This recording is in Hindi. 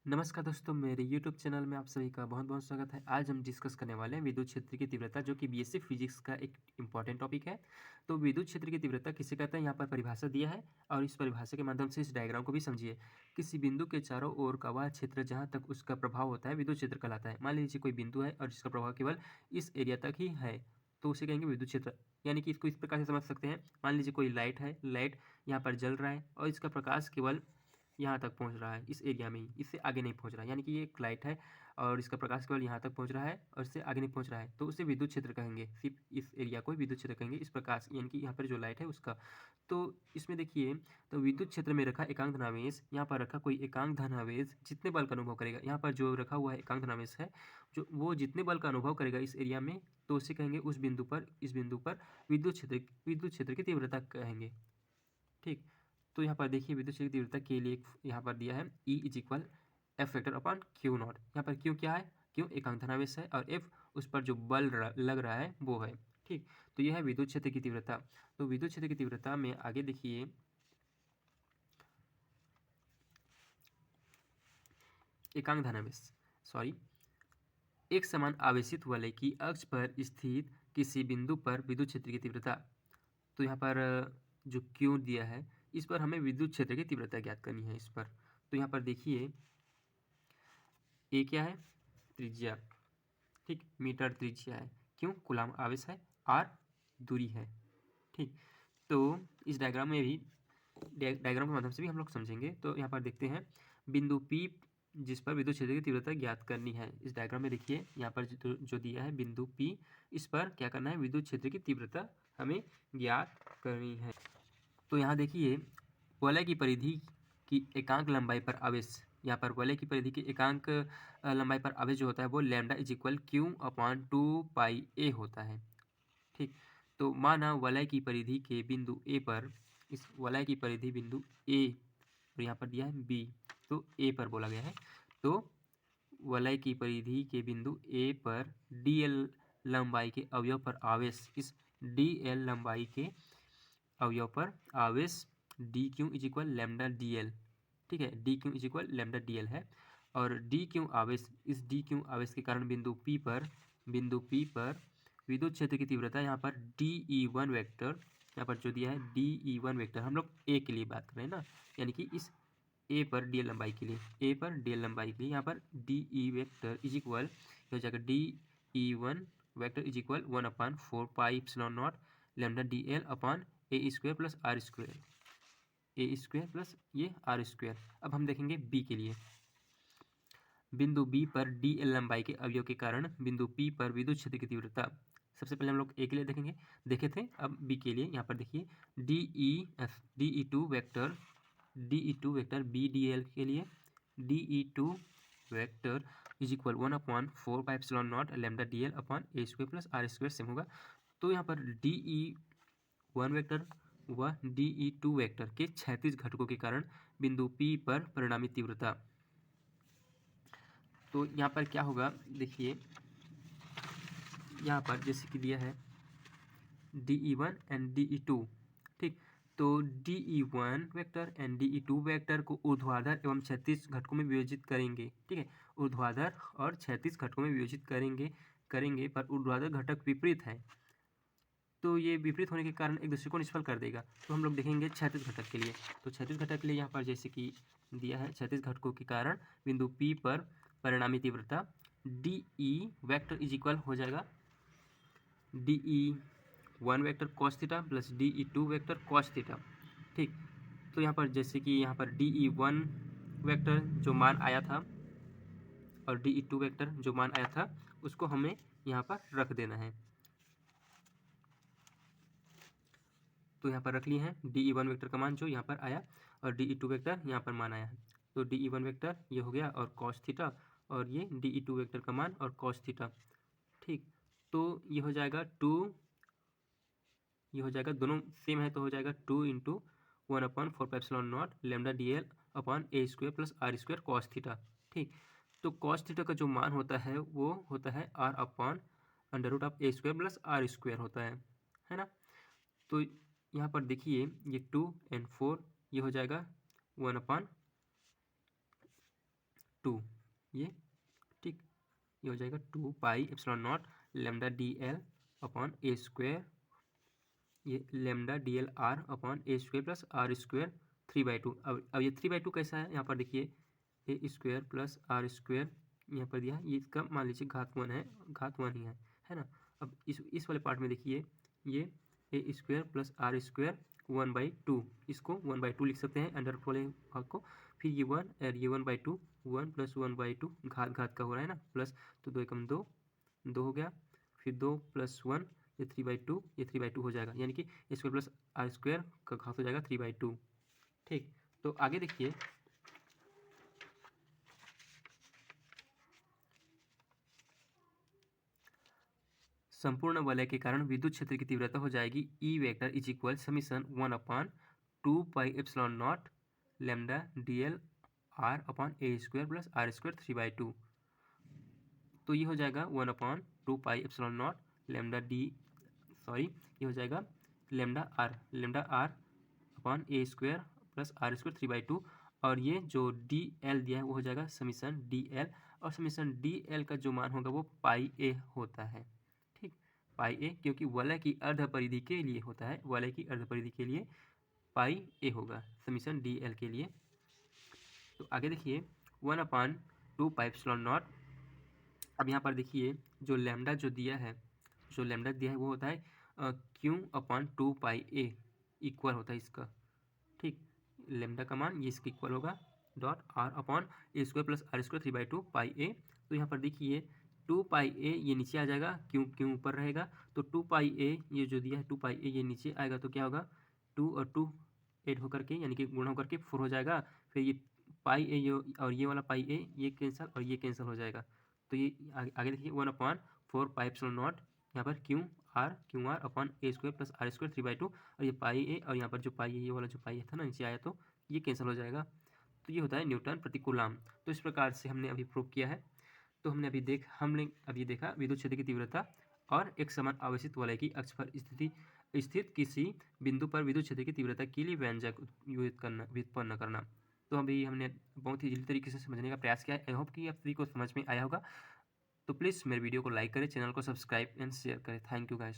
नमस्कार दोस्तों, मेरे YouTube चैनल में आप सभी का बहुत-बहुत स्वागत है। आज हम डिस्कस करने वाले हैं विद्युत क्षेत्र की तीव्रता, जो कि बीएससी फिजिक्स का एक इम्पॉर्टेंट टॉपिक है। तो विद्युत क्षेत्र की तीव्रता किसे कहते हैं, यहाँ पर परिभाषा दिया है और इस परिभाषा के माध्यम से इस डायग्राम को भी समझिए। किसी बिंदु के चारों ओर का वह क्षेत्र जहाँ तक उसका प्रभाव होता है, विद्युत क्षेत्र कहलाता है। मान लीजिए कोई बिंदु है और जिसका प्रभाव केवल इस एरिया तक ही है, तो उसे कहेंगे विद्युत क्षेत्र। यानी कि इसको इस प्रकार से समझ सकते हैं। मान लीजिए कोई लाइट है, लाइट यहाँ पर जल रहा है और इसका प्रकाश केवल यहाँ तक पहुँच रहा है, इस एरिया में ही, इससे आगे नहीं पहुँच रहा है। यानी कि ये एक लाइट है और इसका प्रकाश केवल यहाँ तक पहुँच रहा है और इससे आगे नहीं पहुँच रहा है, तो उसे विद्युत क्षेत्र कहेंगे। सिर्फ इस एरिया को विद्युत क्षेत्र कहेंगे, इस प्रकाश यानी कि यहाँ पर जो लाइट है उसका। तो इसमें देखिए, तो विद्युत क्षेत्र में रखा एकांक धनावेश, यहाँ पर रखा कोई एकांक धनावेश जितने बल का अनुभव करेगा, यहाँ पर जो रखा हुआ है एकांक धनावेश है, जो वो जितने बल का अनुभव करेगा इस एरिया में, तो उसे कहेंगे उस बिंदु पर, इस बिंदु पर विद्युत क्षेत्र की तीव्रता कहेंगे। ठीक। तो यहाँ पर देखिए विद्युत क्षेत्र की तीव्रता के लिए यहाँ पर दिया है E is equal F factor upon Q not. यहाँ पर क्यू क्या है, क्यू एकांक धनावेश है और एफ उस पर जो बल लग रहा है वो है। ठीक। तो यह है विद्युत क्षेत्र की तीव्रता। तो विद्युत क्षेत्र की तीव्रता में आगे देखिए, एकांक धनावेश, सॉरी, एक समान आवेशित वलय की अक्ष पर स्थित किसी बिंदु पर विद्युत क्षेत्र की तीव्रता। तो यहाँ पर जो क्यू दिया है, इस पर हमें विद्युत क्षेत्र की तीव्रता ज्ञात करनी है इस पर। तो यहाँ पर देखिए, ए क्या है, त्रिज्या, ठीक, मीटर त्रिज्या है, क्यों, कूलाम आवेश है, आर दूरी है। ठीक। तो इस डायग्राम में भी, डायग्राम के माध्यम से भी हम लोग समझेंगे। तो यहाँ पर देखते हैं बिंदु P जिस पर विद्युत क्षेत्र की तीव्रता ज्ञात करनी है। इस डायग्राम में देखिए, यहाँ पर जो दिया है बिंदु P, इस पर क्या करना है, विद्युत क्षेत्र की तीव्रता हमें ज्ञात करनी है। तो यहाँ देखिए, वलय की परिधि की एकांक लंबाई पर आवेश, यहाँ पर वलय की परिधि की एकांक लंबाई पर आवेश जो होता है वो lambda is equal Q upon 2πa होता है। ठीक। तो माना वलय की परिधि के बिंदु ए पर, इस वलय की परिधि बिंदु ए और यहाँ पर दिया है बी, तो ए पर बोला गया है। तो वलय की परिधि के बिंदु ए पर dl लंबाई के अवयव पर आवेश, इस dl लंबाई के अवयव पर आवेश D Q is equal lambda D L. ठीक है, D Q is equal lambda D L है। और डी क्यू आवेश, इस डी क्यू आवेश के कारण बिंदु पी पर विद्युत क्षेत्र की तीव्रता, यहाँ पर डी ई वन वैक्टर, यहाँ पर जो दिया है डी ई वन वैक्टर, हम लोग ए के लिए बात कर रहे हैं ना, यानी कि इस ए पर डी एल लंबाई के लिए, ए पर डी एल लंबाई के लिए यहाँ पर D E vector is equal हो जाएगा D E one vector is equal 1/4πε0 lambda D L upon A square plus R square, A square plus ये आर स्क्वायर। अब हम देखेंगे बी के लिए, बिंदु बी पर डी एल लंबाई के अवयव के कारण बिंदु पी पर विद्युत क्षेत्र की तीव्रता। सबसे पहले हम लोग ए के लिए देखे थे, अब बी के लिए यहाँ पर देखिए D E two vector B D L के लिए D E two vector is equal 1/4πε0 lambda D L upon A square plus R square same होगा। तो यहाँ पर डी ई वन वैक्टर व डी ई टू वैक्टर के क्षैतिज घटकों के कारण बिंदु पी पर परिणामी तीव्रता। तो यहाँ पर क्या होगा, देखिए यहाँ पर जैसे कि दिया है D E one and D E two. ठीक। तो D E one vector and D E two vector को ऊर्ध्वाधर एवं क्षैतिज घटकों में विभाजित करेंगे। ठीक है, ऊर्ध्वाधर और क्षैतिज घटकों में विभाजित करेंगे पर ऊर्ध्वाधर घटक विपरीत है, तो ये विपरीत होने के कारण एक दूसरे को निष्फल कर देगा। तो हम लोग देखेंगे क्षैतिज घटक के लिए। तो क्षैतिज घटक के लिए यहाँ पर जैसे कि दिया है, क्षैतिज घटकों के कारण बिंदु P पर परिणामी तीव्रता D E vector is equal हो जाएगा D E one vector cos theta plus D E two vector cos theta. ठीक। तो यहाँ पर जैसे कि यहाँ पर डी ई वन वैक्टर जो मान आया था और डी ई टू वैक्टर जो मान आया था, उसको हमें यहाँ पर रख देना है। तो यहाँ पर रख लिए हैं डी ई वन वैक्टर का मान जो यहाँ पर आया और डी ई टू वैक्टर यहाँ पर मान आया है। तो डी ई वन वैक्टर ये हो गया और कॉस थीटा, और ये डी ई टू वैक्टर का मान और कॉस थीटा। ठीक। तो ये हो जाएगा ये हो जाएगा, दोनों सेम है तो हो जाएगा 2 × 1/4πε0 lambda D L upon A square plus R square cos theta. ठीक। तो कॉस थीटा का जो मान होता है वो होता है R upon √a square plus R square होता है ना। तो यहाँ पर देखिए ये 2 और 4 ये हो जाएगा 1/2 2 ये, ठीक। ये हो जाएगा 2 pi epsilon naught lambda D L upon A square, ये lambda D L R upon A square plus R square 3/2। अब ये 3/2 कैसा है, यहाँ पर देखिए A square plus R square यहाँ पर दिया है, ये इसका मान लीजिए घात 1 है, घात 1 ही है ना। अब इस वाले पार्ट में देखिए ये ए स्क्वायर प्लस आर स्क्वायर 1/2, इसको 1/2 लिख सकते हैं अंडर वाले भाग को। फिर ये 1 और ये 1/2, 1 प्लस 1/2 घात घात का हो रहा है ना, प्लस तो 2 एकम 2, 2 हो गया। फिर 2 प्लस 1 ये 3/2, ये 3/2 हो जाएगा, यानी कि स्क्वायर प्लस आर स्क्वायर का घात हो जाएगा 3/2, ठीक। तो आगे देखिए संपूर्ण वलय के कारण विद्युत क्षेत्र की तीव्रता हो जाएगी E vector is equal summation 1/2 pi epsilon naught lambda D L R upon A square plus R square 3/2। तो ये हो जाएगा 1/2 पाई एप्सिलॉन नॉट लेमडा ये हो जाएगा lambda R upon A square plus R square 3/2। और ये जो डी एल दिया है वो हो जाएगा समीशन डी एल, और समीशन डी एल का जो मान होगा वो पाई ए होता है, ठीक। पाई ए, क्योंकि वलय की अर्ध परिधि के लिए होता है, वलय की अर्ध परिधि के लिए पाई ए होगा समीशन डी एल के लिए। तो आगे देखिए 1/2 पाई एप्सिलॉन नॉट। अब यहाँ पर देखिए जो लैम्डा जो दिया है वो होता है क्यू अपॉन 2 पाई ए, इक्वल होता है इसका, ठीक। लैम्डा का मान ये इसका इक्वल होगा dot R upon A square plus R square 3/2 pi A. तो यहाँ पर देखिए 2 पाई ए ये नीचे आ जाएगा, क्यों ऊपर रहेगा, तो 2 पाई ए ये जो दिया है 2 पाई ए ये नीचे आएगा, तो क्या होगा 2 और 2 ऐड होकर के यानी कि गुणा होकर के 4 हो जाएगा। फिर ये पाई ए ये और ये वाला पाई ए ये कैंसिल और ये कैंसिल हो जाएगा। तो ये आगे देखिए 1/4 पाई एप्सिलॉन नॉट यहाँ पर Q R upon A square plus R square 3/2, और ये पाई ए और यहाँ पर जो पाई ए ये वाला जो पाई ए था ना नीचे आया तो ये कैंसिल हो जाएगा। तो ये होता है न्यूटन प्रति कूलम। तो इस प्रकार से हमने अभी प्रूव किया है। तो हमने अभी देखा विद्युत क्षेत्र की तीव्रता और एक समान आवेशित वलय की अक्ष पर स्थित किसी बिंदु पर विद्युत क्षेत्र की तीव्रता के लिए व्यंजक व्युत्पन्न करना। तो अभी हमने बहुत ही जल्दी तरीके से समझने का प्रयास किया है। आई होप कि आप सभी को समझ में आया होगा। तो प्लीज़ मेरे वीडियो को लाइक करें, चैनल को सब्सक्राइब एंड शेयर करें। Thank you guys.